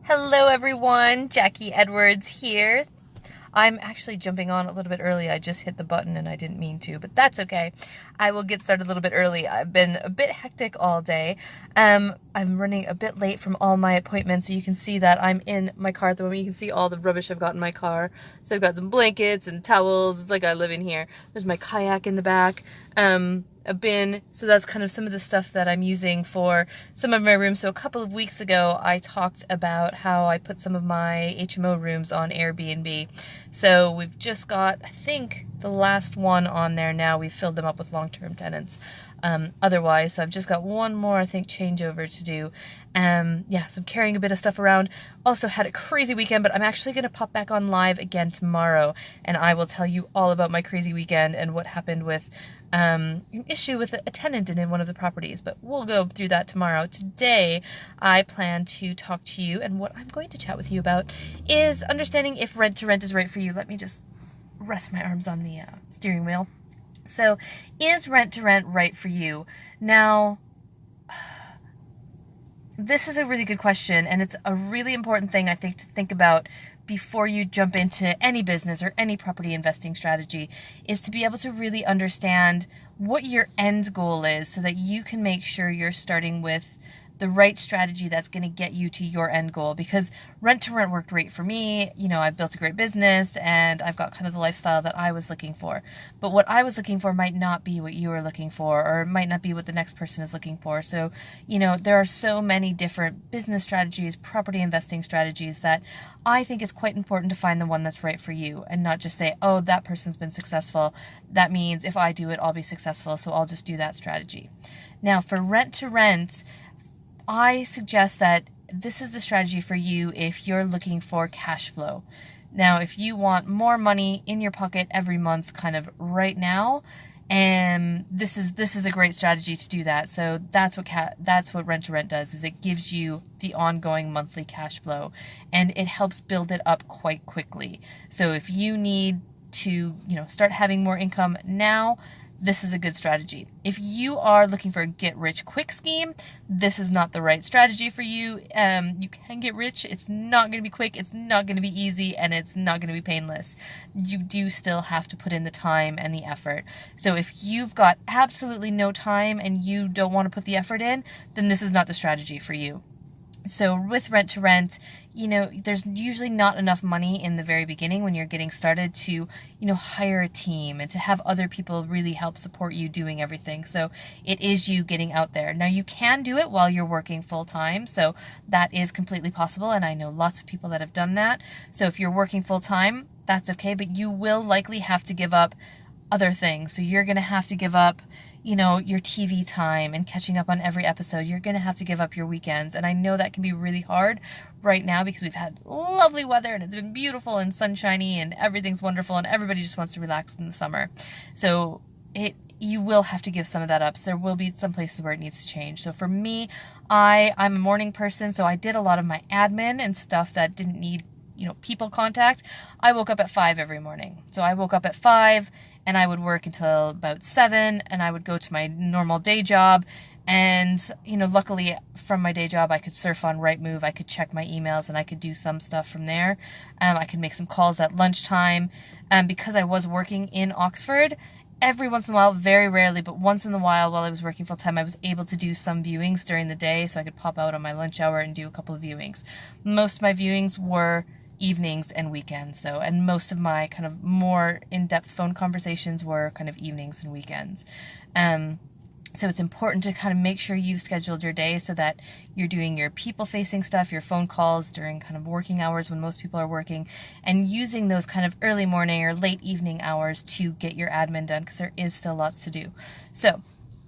Hello everyone, Jacquie Edwards here. I'm actually jumping on a little bit early. I just hit the button and I didn't mean to, but that's okay. I will get started a little bit early. I've been a bit hectic all day. I'm running a bit late from all my appointments, so you can see that I'm in my car at the moment. You can see all the rubbish I've got in my car. So I've got some blankets and towels. It's like I live in here. There's my kayak in the back. A bin, so that's kind of some of the stuff that I'm using for some of my rooms. So a couple of weeks ago I talked about how I put some of my HMO rooms on Airbnb. So we've just got, I think, the last one on there now. We've filled them up with long-term tenants. Otherwise, so I've just got one more, I think, changeover to do. Yeah, so I'm carrying a bit of stuff around. Also had a crazy weekend, but I'm actually going to pop back on live again tomorrow, and I will tell you all about my crazy weekend and what happened with an issue with a tenant in one of the properties, but we'll go through that tomorrow. Today, I plan to talk to you, and what I'm going to chat with you about is understanding if rent-to-rent is right for you. Let me just rest my arms on the steering wheel. So, is rent-to-rent right for you? Now, this is a really good question, and it's a really important thing, I think, to think about before you jump into any business or any property investing strategy, is to be able to really understand what your end goal is so that you can make sure you're starting with the right strategy that's going to get you to your end goal. Because rent-to-rent worked great for me. You know, I've built a great business and I've got kind of the lifestyle that I was looking for. But what I was looking for might not be what you are looking for, or it might not be what the next person is looking for. So, you know, there are so many different business strategies, property investing strategies, that I think it's quite important to find the one that's right for you and not just say, oh, that person's been successful. That means if I do it, I'll be successful, so I'll just do that strategy. Now, for rent-to-rent, I suggest that this is the strategy for you if you're looking for cash flow. Now, if you want more money in your pocket every month, kind of right now, and this is a great strategy to do that. So that's what rent-to-rent does, is it gives you the ongoing monthly cash flow, and it helps build it up quite quickly. So if you need to, you know, start having more income now, this is a good strategy. If you are looking for a get-rich-quick scheme, this is not the right strategy for you. You can get rich. It's not going to be quick. It's not going to be easy, and it's not going to be painless. You do still have to put in the time and the effort. So if you've got absolutely no time and you don't want to put the effort in, then this is not the strategy for you. So with rent-to-rent, you know, there's usually not enough money in the very beginning when you're getting started to, you know, hire a team and to have other people really help support you doing everything. So it is you getting out there. Now, you can do it while you're working full-time, so that is completely possible, and I know lots of people that have done that. So if you're working full-time, that's okay, but you will likely have to give up other things. So you're going to have to give up, you know, your TV time and catching up on every episode. You're going to have to give up your weekends. And I know that can be really hard right now because we've had lovely weather and it's been beautiful and sunshiny and everything's wonderful and everybody just wants to relax in the summer. So you will have to give some of that up. So there will be some places where it needs to change. So for me, I'm a morning person, so I did a lot of my admin and stuff that didn't need, you know, people contact. I woke up at 5 every morning. So I woke up at 5 and I would work until about 7, and I would go to my normal day job. And, you know, luckily from my day job, I could surf on Rightmove, I could check my emails, and I could do some stuff from there. I could make some calls at lunchtime. Because I was working in Oxford, every once in a while, very rarely, but once in a while I was working full time, I was able to do some viewings during the day, so I could pop out on my lunch hour and do a couple of viewings. Most of my viewings were evenings and weekends, though, and most of my kind of more in-depth phone conversations were kind of evenings and weekends. So it's important to kind of make sure you've scheduled your day so that you're doing your people-facing stuff, your phone calls during kind of working hours when most people are working, and using those kind of early morning or late evening hours to get your admin done, because there is still lots to do. So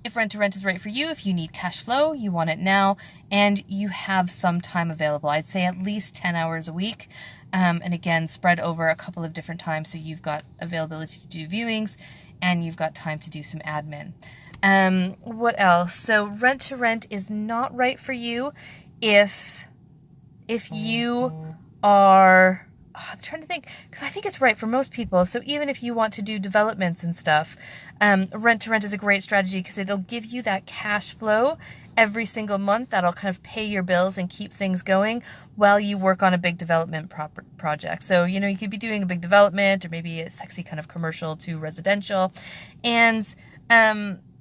if rent-to-rent is right for you, if you need cash flow, you want it now, and you have some time available, I'd say at least 10 hours a week, and again, spread over a couple of different times, so you've got availability to do viewings, and you've got time to do some admin. What else? So rent-to-rent is not right for you if you are I'm trying to think, because I think it's right for most people. So even if you want to do developments and stuff, rent to rent is a great strategy because it'll give you that cash flow every single month that'll kind of pay your bills and keep things going while you work on a big development project. So, you know, you could be doing a big development or maybe a sexy kind of commercial to residential, and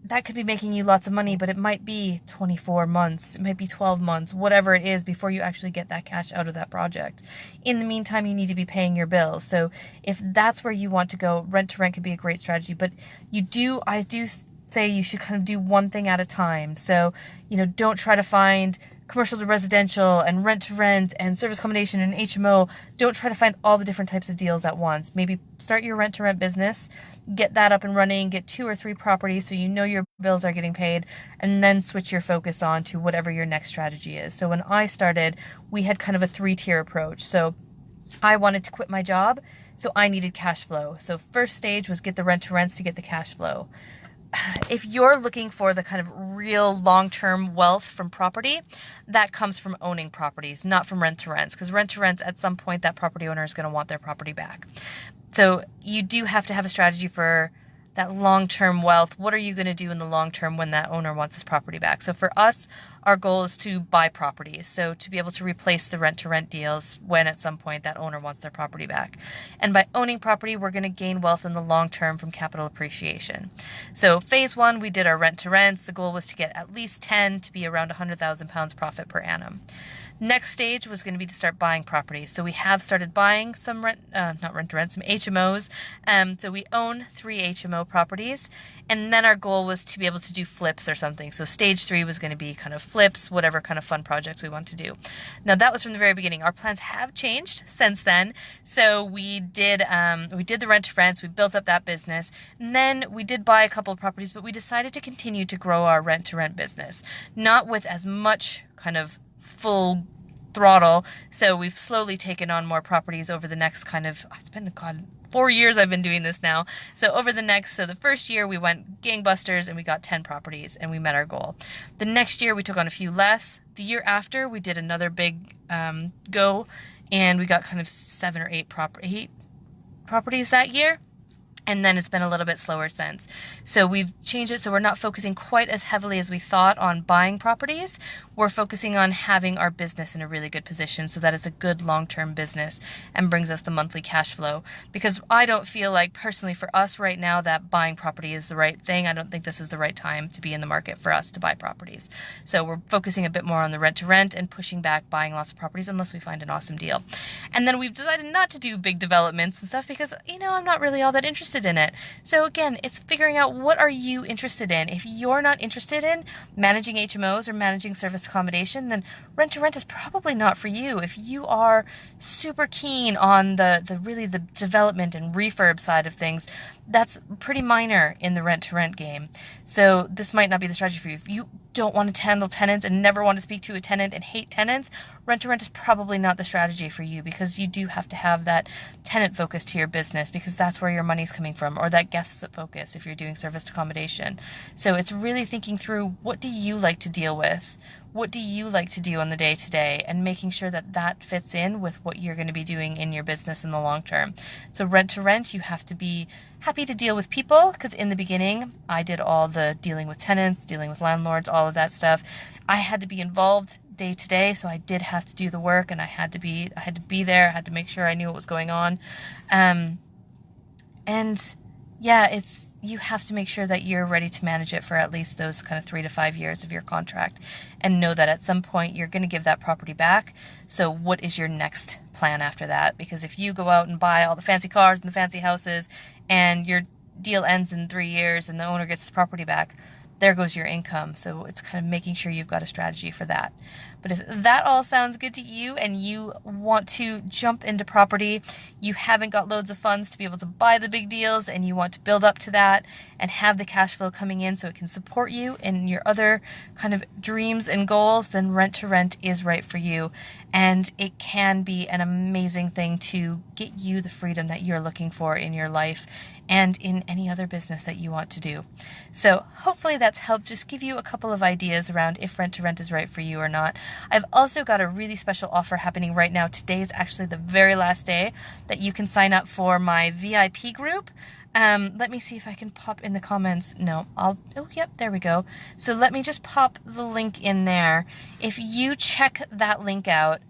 that could be making you lots of money, but it might be 24 months, it might be 12 months, whatever it is, before you actually get that cash out of that project. In the meantime, you need to be paying your bills. So if that's where you want to go, rent to rent could be a great strategy, but I do say you should kind of do one thing at a time. So, you know, don't try to find commercial to residential and rent to rent and service accommodation and HMO. Don't try to find all the different types of deals at once. Maybe start your rent to rent business, get that up and running, get 2 or 3 properties so you know your bills are getting paid, and then switch your focus on to whatever your next strategy is. So when I started, we had kind of a 3-tier approach. So I wanted to quit my job, so I needed cash flow. So first stage was get the rent to rents to get the cash flow. If you're looking for the kind of real long-term wealth from property, that comes from owning properties, not from rent to rents, because rent to rents, at some point, that property owner is going to want their property back. So you do have to have a strategy for that long-term wealth. What are you going to do in the long term when that owner wants his property back? So for us, our goal is to buy properties. So to be able to replace the rent-to-rent deals when at some point that owner wants their property back. And by owning property, we're going to gain wealth in the long term from capital appreciation. So phase 1, we did our rent-to-rents. The goal was to get at least 10 to be around £100,000 profit per annum. Next stage was going to be to start buying properties. So we have started buying some some HMOs. So we own 3 HMO properties. And then our goal was to be able to do flips or something. So stage 3 was going to be kind of flips, whatever kind of fun projects we want to do. Now that was from the very beginning. Our plans have changed since then. So we did the rent to rents. We built up that business. And then we did buy a couple of properties, but we decided to continue to grow our rent to rent business, not with as much kind of full throttle. So we've slowly taken on more properties over the next it's been 4 years I've been doing this now. So the first year we went gangbusters and we got 10 properties and we met our goal. The next year we took on a few less. The year after we did another big go and we got kind of 7 or 8 properties that year. And then it's been a little bit slower since. So we've changed it so we're not focusing quite as heavily as we thought on buying properties. We're focusing on having our business in a really good position so that it's a good long-term business and brings us the monthly cash flow. Because I don't feel like personally for us right now that buying property is the right thing. I don't think this is the right time to be in the market for us to buy properties. So we're focusing a bit more on the rent to rent and pushing back buying lots of properties unless we find an awesome deal. And then we've decided not to do big developments and stuff because, I'm not really all that interested in it. So again, it's figuring out what are you interested in. If you're not interested in managing HMOs or managing service accommodation, then rent to rent is probably not for you. If you are super keen on the development and refurb side of things, that's pretty minor in the rent to rent game. So this might not be the strategy for you. If you don't want to handle tenants and never want to speak to a tenant and hate tenants, rent to rent is probably not the strategy for you because you do have to have that tenant focus to your business because that's where your money's coming from, or that guest focus if you're doing serviced accommodation. So it's really thinking through, what do you like to deal with? What do you like to do on the day-to-day, and making sure that that fits in with what you're going to be doing in your business in the long term. So rent to rent, you have to be happy to deal with people, because in the beginning, I did all the dealing with tenants, dealing with landlords, all of that stuff. I had to be involved day to day, so I did have to do the work, and I had to be there. I had to make sure I knew what was going on. You have to make sure that you're ready to manage it for at least those kind of 3 to 5 years of your contract, and know that at some point you're going to give that property back. So what is your next plan after that? Because if you go out and buy all the fancy cars and the fancy houses and your deal ends in 3 years and the owner gets his property back, there goes your income. So it's kind of making sure you've got a strategy for that. But if that all sounds good to you and you want to jump into property, you haven't got loads of funds to be able to buy the big deals, and you want to build up to that and have the cash flow coming in so it can support you in your other kind of dreams and goals, then rent to rent is right for you. And it can be an amazing thing to get you the freedom that you're looking for in your life and in any other business that you want to do. So hopefully that's helped just give you a couple of ideas around if rent to rent is right for you or not. I've also got a really special offer happening right now. Today is actually the very last day that you can sign up for my VIP group. Let me see if I can pop in the comments. No, oh, yep, there we go. So let me just pop the link in there. If you check that link out,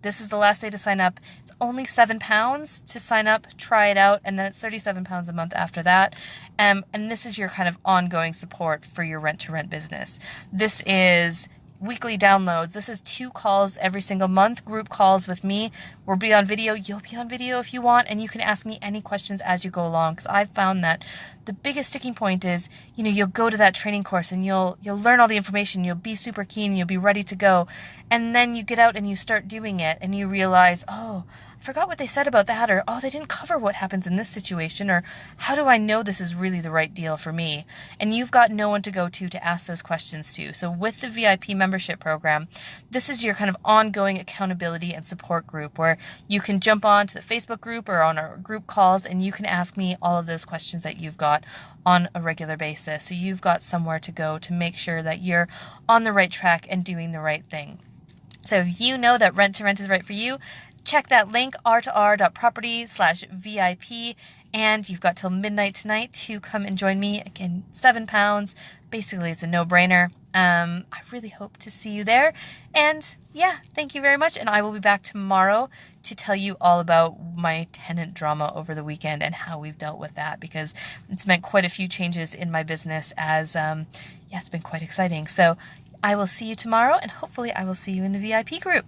this is the last day to sign up. It's only £7 to sign up, try it out, and then it's £37 a month after that. And this is your kind of ongoing support for your rent-to-rent business. This is weekly downloads. This is 2 calls every single month, group calls with me. We'll be on video. You'll be on video if you want, and you can ask me any questions as you go along, because I've found that the biggest sticking point is, you'll go to that training course and you'll learn all the information, you'll be super keen, you'll be ready to go, and then you get out and you start doing it and you realize, oh, I forgot what they said about that, or oh, they didn't cover what happens in this situation, or how do I know this is really the right deal for me? And you've got no one to go to ask those questions to. So with the VIP membership program, this is your kind of ongoing accountability and support group where you can jump on to the Facebook group or on our group calls and you can ask me all of those questions that you've got on a regular basis. So you've got somewhere to go to make sure that you're on the right track and doing the right thing. So if you know that rent to rent is right for you, check that link, r2r.property/VIP, and you've got till midnight tonight to come and join me. Again, £7. Basically, it's a no-brainer. I really hope to see you there. And yeah, thank you very much. And I will be back tomorrow to tell you all about my tenant drama over the weekend and how we've dealt with that, because it's meant quite a few changes in my business as, it's been quite exciting. So I will see you tomorrow, and hopefully I will see you in the VIP group.